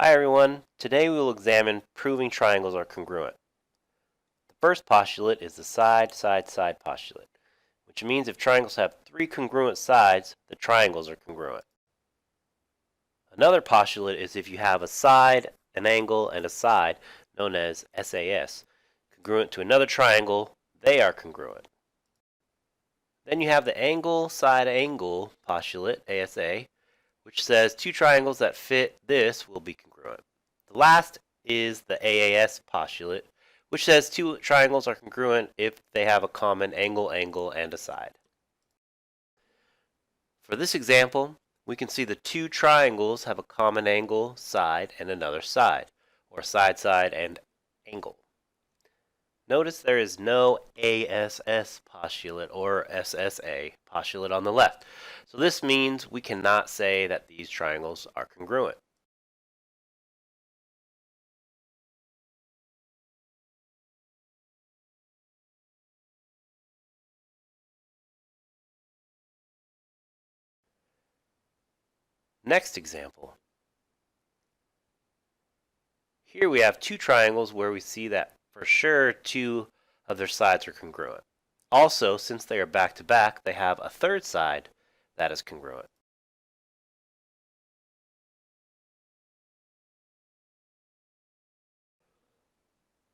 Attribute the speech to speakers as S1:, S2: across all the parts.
S1: Hi everyone, today we will examine proving triangles are congruent. The first postulate is the side-side-side postulate, which means if triangles have three congruent sides, the triangles are congruent. Another postulate is if you have a side, an angle, and a side, known as SAS, congruent to another triangle, they are congruent. Then you have the angle-side-angle postulate, ASA, which says two triangles that fit this will be congruent. The last is the AAS postulate, which says two triangles are congruent if they have a common angle, and a side. For this example, we can see the two triangles have a common angle, side, and another side, or side, and angle. Notice there is no ASS postulate or SSA postulate on the left. So this means we cannot say that these triangles are congruent. Next example. Here we have two triangles where we see that for sure two of their sides are congruent. Also, since they are back to back, they have a third side that is congruent.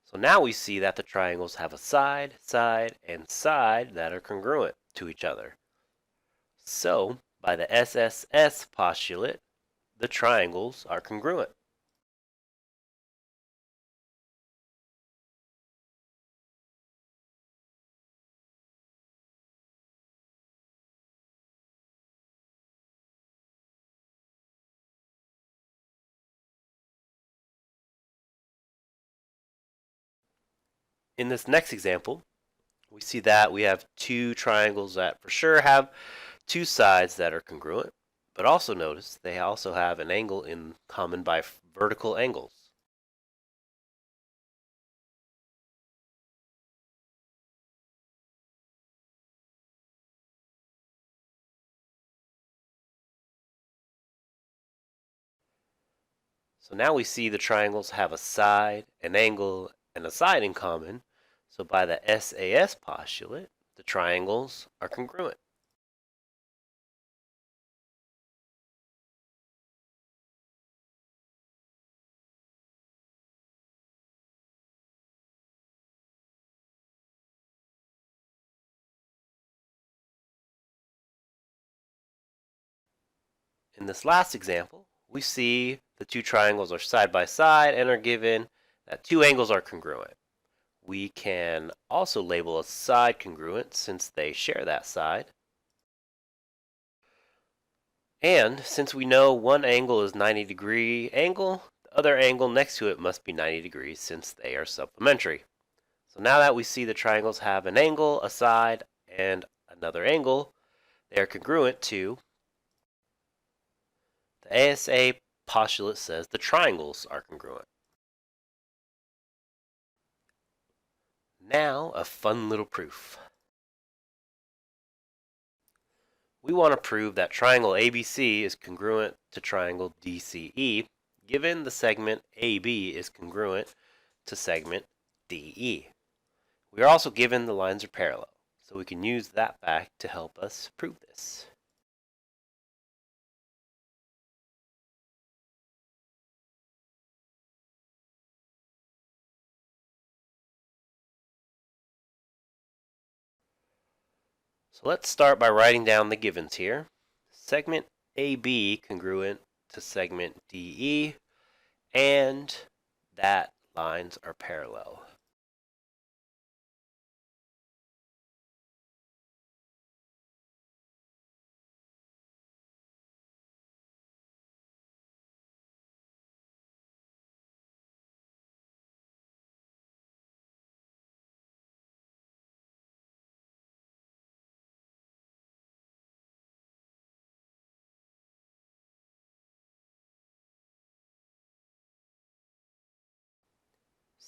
S1: So now we see that the triangles have a side, and side that are congruent to each other. So, by the SSS postulate, the triangles are congruent. In this next example, we see that we have two triangles that for sure have two sides that are congruent, but also notice they also have an angle in common by vertical angles. So now we see the triangles have a side, an angle, and a side in common. So by the SAS postulate, the triangles are congruent. In this last example, we see the two triangles are side by side and are given that two angles are congruent. We can also label a side congruent since they share that side. And since we know one angle is 90-degree angle, the other angle next to it must be 90 degrees since they are supplementary. So now that we see the triangles have an angle, a side, and another angle, they are congruent to the ASA postulate says the triangles are congruent. Now a fun little proof. We want to prove that triangle ABC is congruent to triangle DCE given the segment AB is congruent to segment DE. We are also given the lines are parallel, so we can use that fact to help us prove this. So let's start by writing down the givens here. Segment AB congruent to segment DE, and that lines are parallel.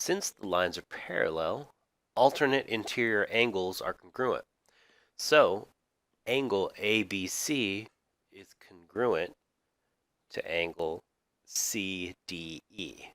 S1: Since the lines are parallel, alternate interior angles are congruent. So, angle ABC is congruent to angle CDE.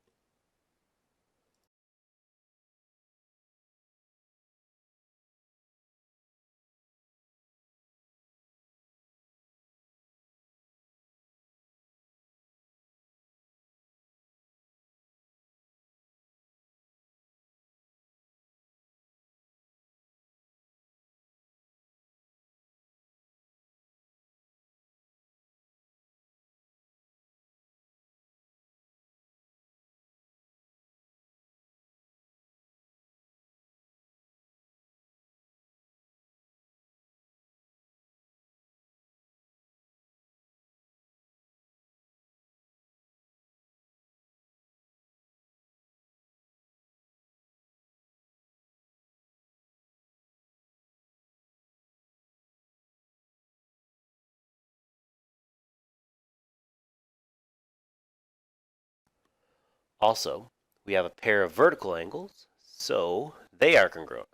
S1: Also, we have a pair of vertical angles, so they are congruent,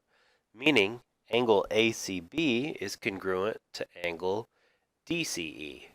S1: meaning angle ACB is congruent to angle DCE.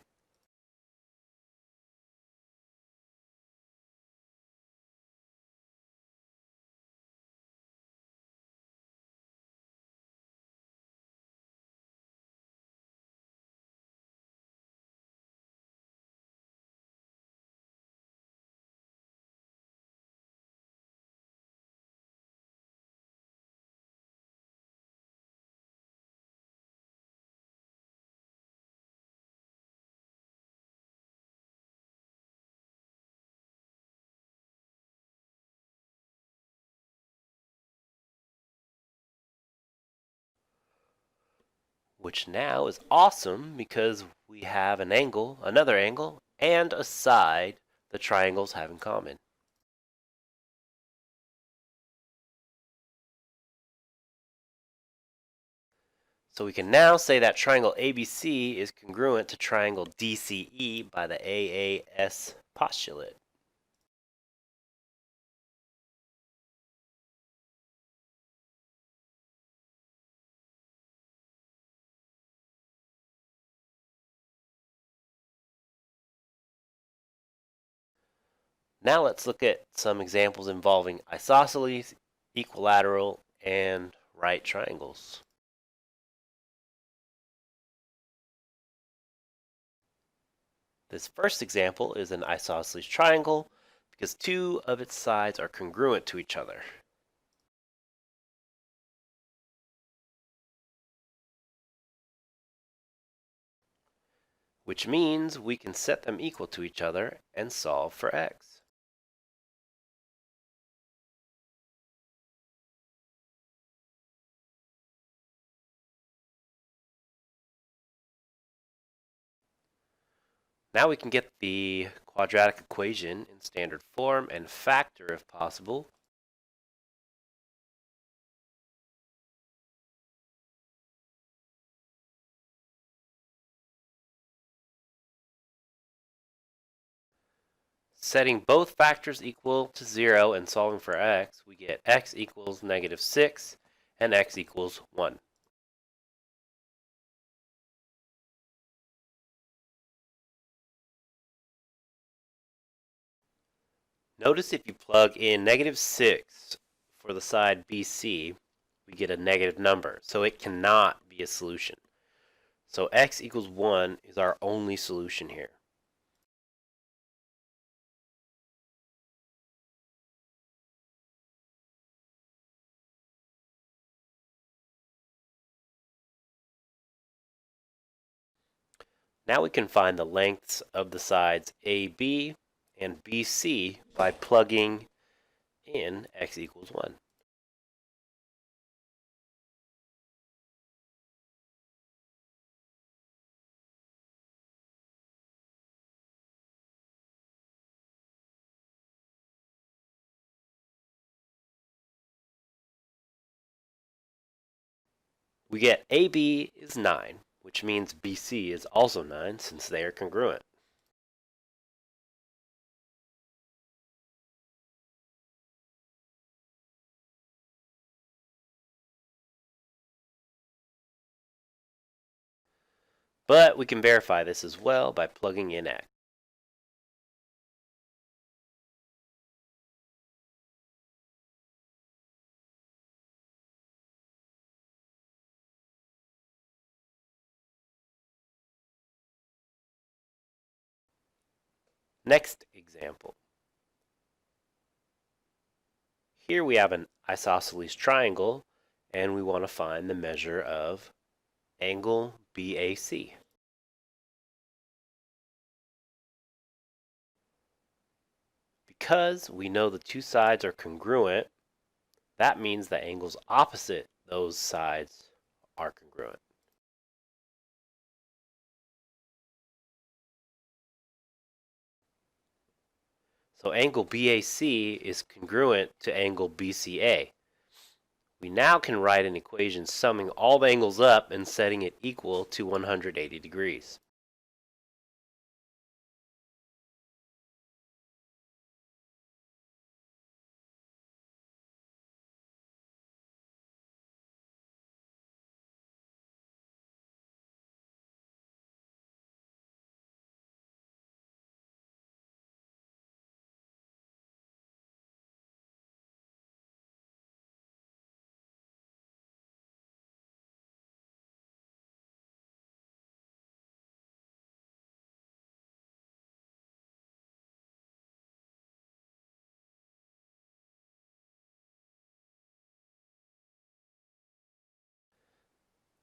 S1: Which now is awesome because we have an angle, another angle, and a side the triangles have in common. So we can now say that triangle ABC is congruent to triangle DCE by the AAS postulate. Now let's look at some examples involving isosceles, equilateral, and right triangles. This first example is an isosceles triangle because two of its sides are congruent to each other. Which means we can set them equal to each other and solve for x. Now we can get the quadratic equation in standard form and factor if possible. Setting both factors equal to 0 and solving for x, we get x equals -6 and x equals 1. Notice if you plug in -6 for the side BC, we get a negative number, so it cannot be a solution. So x equals 1 is our only solution here. Now we can find the lengths of the sides AB and BC by plugging in x equals 1. We get AB is 9, which means BC is also 9 since they are congruent. But we can verify this as well by plugging in x. Next example. Here we have an isosceles triangle, and we want to find the measure of angle BAC. Because we know the two sides are congruent, that means the angles opposite those sides are congruent. So angle BAC is congruent to angle BCA. We now can write an equation summing all the angles up and setting it equal to 180 degrees.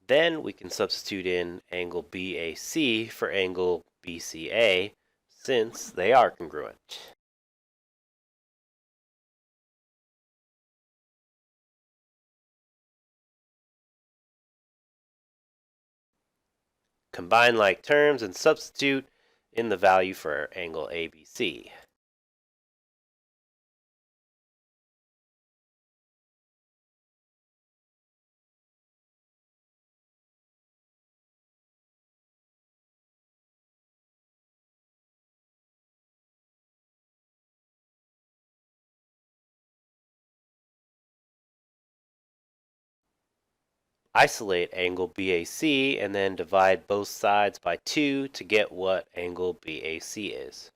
S1: Then we can substitute in angle BAC for angle BCA since they are congruent. Combine like terms and substitute in the value for angle ABC. Isolate angle BAC and then divide both sides by 2 to get what angle BAC is.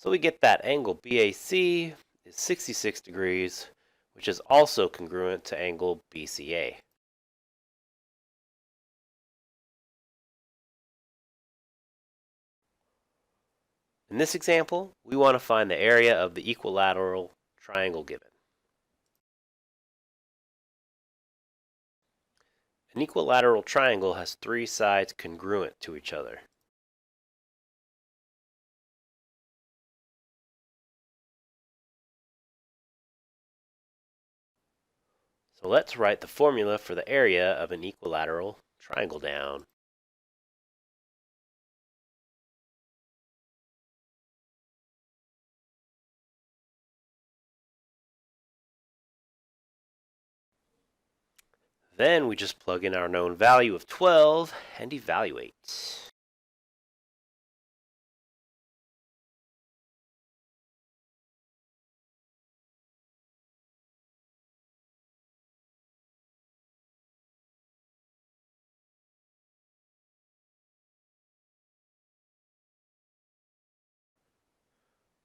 S1: So we get that angle BAC is 66 degrees, which is also congruent to angle BCA. In this example, we want to find the area of the equilateral triangle given. An equilateral triangle has three sides congruent to each other. So let's write the formula for the area of an equilateral triangle down. Then we just plug in our known value of 12 and evaluate.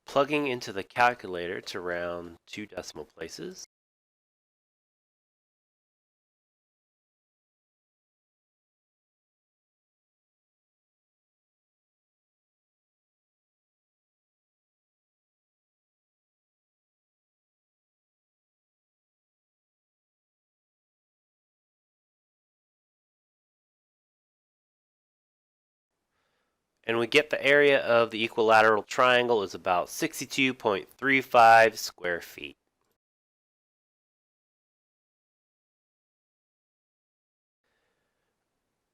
S1: Plugging into the calculator to round 2 decimal places. And we get the area of the equilateral triangle is about 62.35 square feet.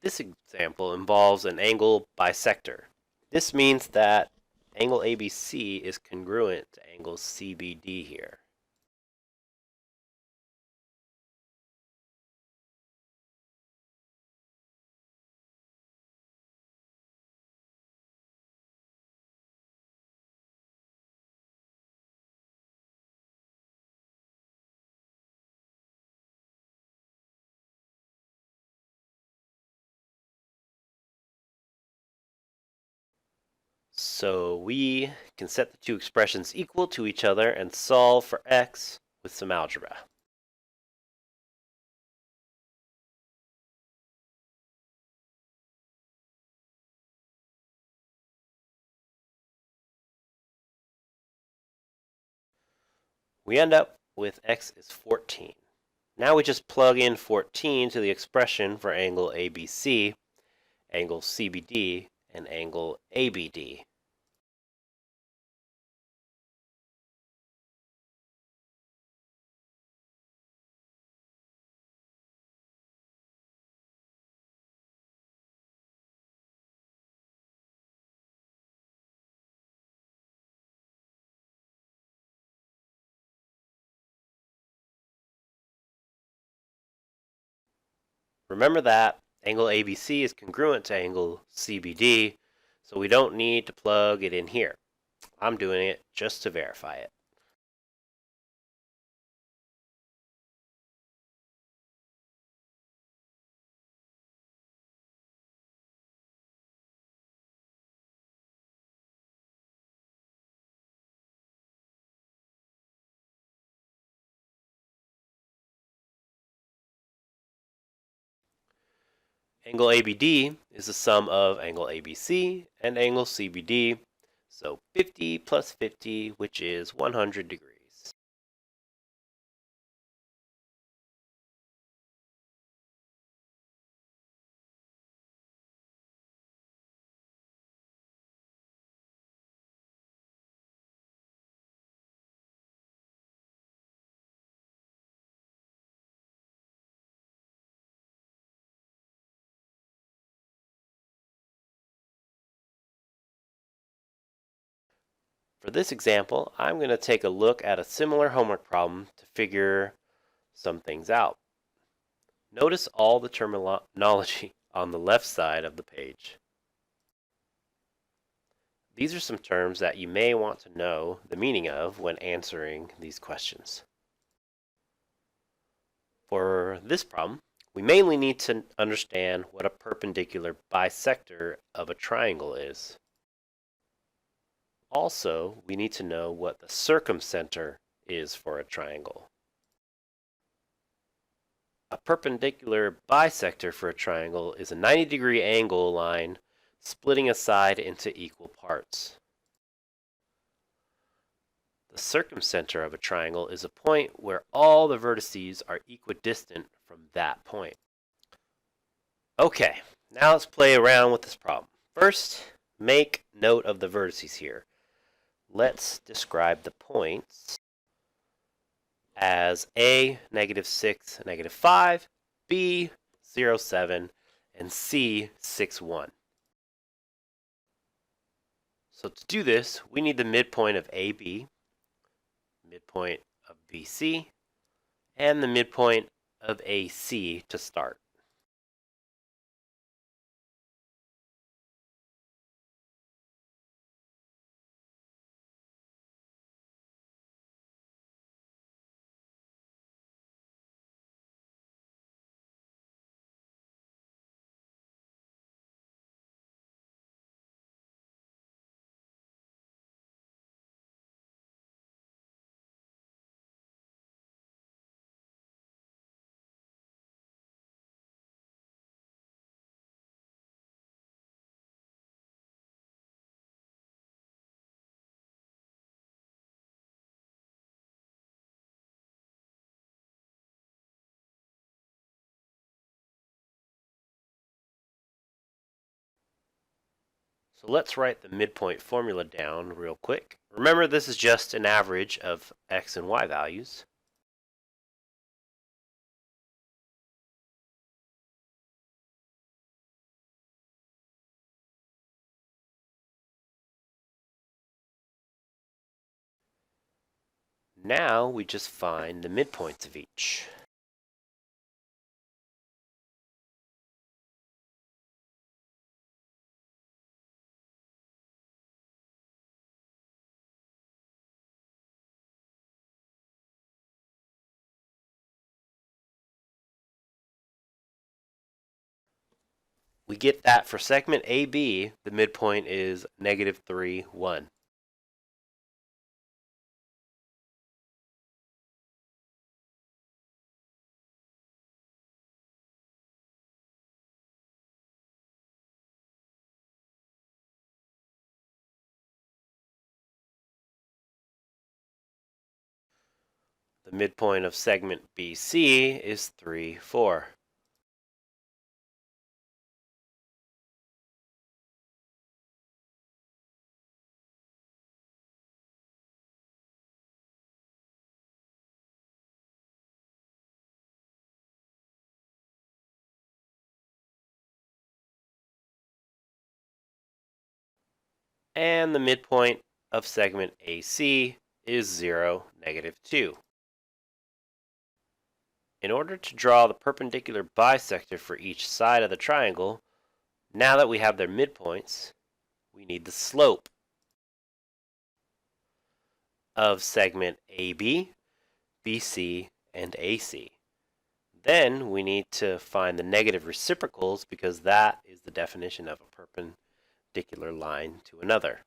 S1: This example involves an angle bisector. This means that angle ABC is congruent to angle CBD here. So we can set the two expressions equal to each other and solve for x with some algebra. We end up with x is 14. Now we just plug in 14 to the expression for angle ABC, angle CBD, and angle ABD. Remember that angle ABC is congruent to angle CBD, so we don't need to plug it in here. I'm doing it just to verify it. Angle ABD is the sum of angle ABC and angle CBD, so 50 plus 50, which is 100 degrees. For this example, I'm going to take a look at a similar homework problem to figure some things out. Notice all the terminology on the left side of the page. These are some terms that you may want to know the meaning of when answering these questions. For this problem, we mainly need to understand what a perpendicular bisector of a triangle is. Also, we need to know what the circumcenter is for a triangle. A perpendicular bisector for a triangle is a 90-degree angle line splitting a side into equal parts. The circumcenter of a triangle is a point where all the vertices are equidistant from that point. Okay, now let's play around with this problem. First, make note of the vertices here. Let's describe the points as A, -6, -5, B, 0, 7, and C, 6, 1. So to do this, we need the midpoint of AB, midpoint of BC, and the midpoint of AC to start. So let's write the midpoint formula down real quick. Remember, this is just an average of x and y values. Now we just find the midpoints of each. we get that for segment AB, the midpoint is -3, 1. The midpoint of segment BC is 3, 4. And the midpoint of segment AC is 0, -2. In order to draw the perpendicular bisector for each side of the triangle, now that we have their midpoints, we need the slope of segment AB, BC, and AC. Then we need to find the negative reciprocals because that is the definition of a perpendicular line to another.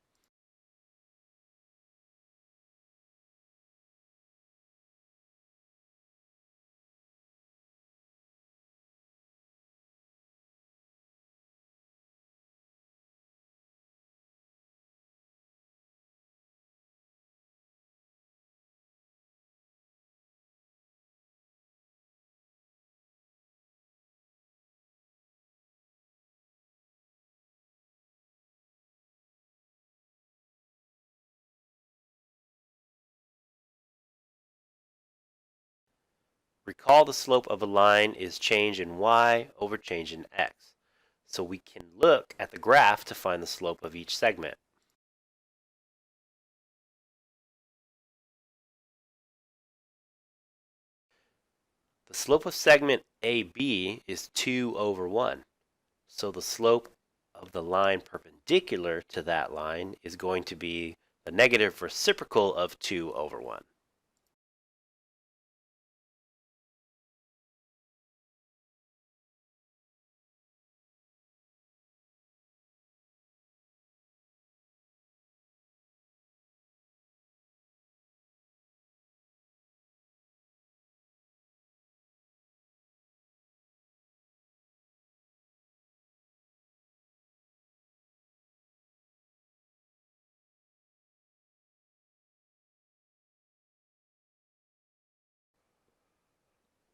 S1: Recall the slope of a line is change in y over change in x. So we can look at the graph to find the slope of each segment. The slope of segment AB is 2 over 1. So the slope of the line perpendicular to that line is going to be the negative reciprocal of 2 over 1.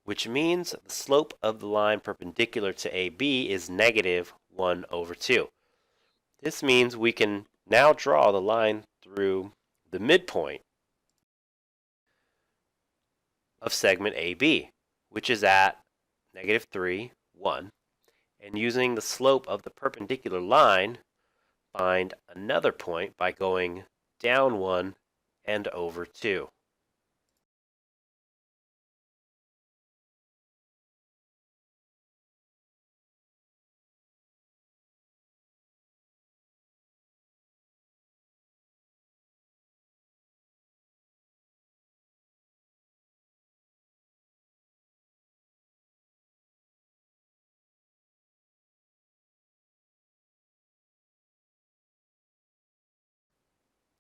S1: Which means the slope of the line perpendicular to AB is negative 1 over 2. This means we can now draw the line through the midpoint of segment AB, which is at -3, 1, and using the slope of the perpendicular line, find another point by going down 1 and over 2.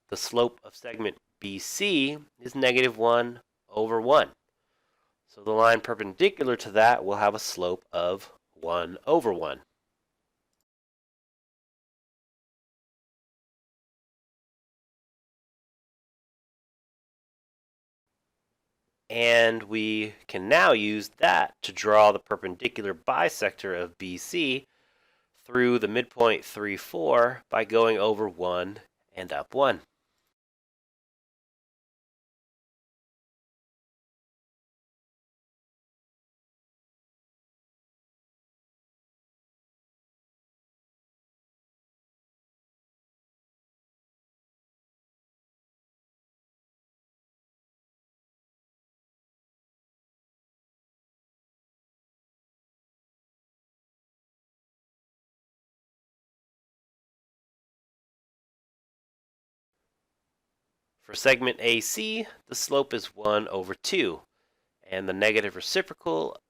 S1: The slope of segment BC is -1 over 1. So the line perpendicular to that will have a slope of 1 over 1. And we can now use that to draw the perpendicular bisector of BC through the midpoint 3, 4 by going over 1 and up 1. For segment AC, the slope is 1 over 2, and the negative reciprocal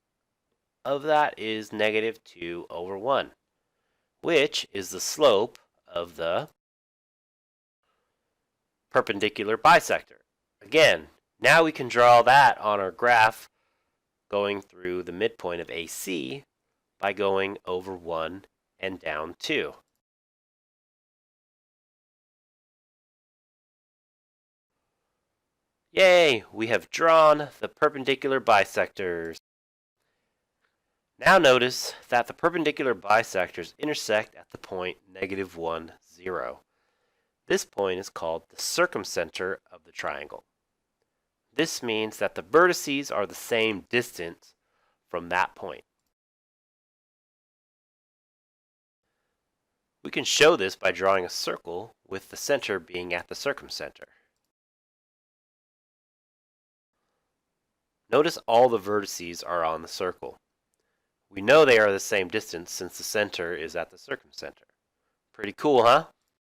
S1: of that is -2 over 1. which is the slope of the perpendicular bisector. Again, now we can draw that on our graph going through the midpoint of AC by going over 1 and down 2. Yay! We have drawn the perpendicular bisectors. Now notice that the perpendicular bisectors intersect at the point -1, 0. This point is called the circumcenter of the triangle. This means that the vertices are the same distance from that point. We can show this by drawing a circle with the center being at the circumcenter. Notice all the vertices are on the circle. We know they are the same distance since the center is at the circumcenter. Pretty cool, huh?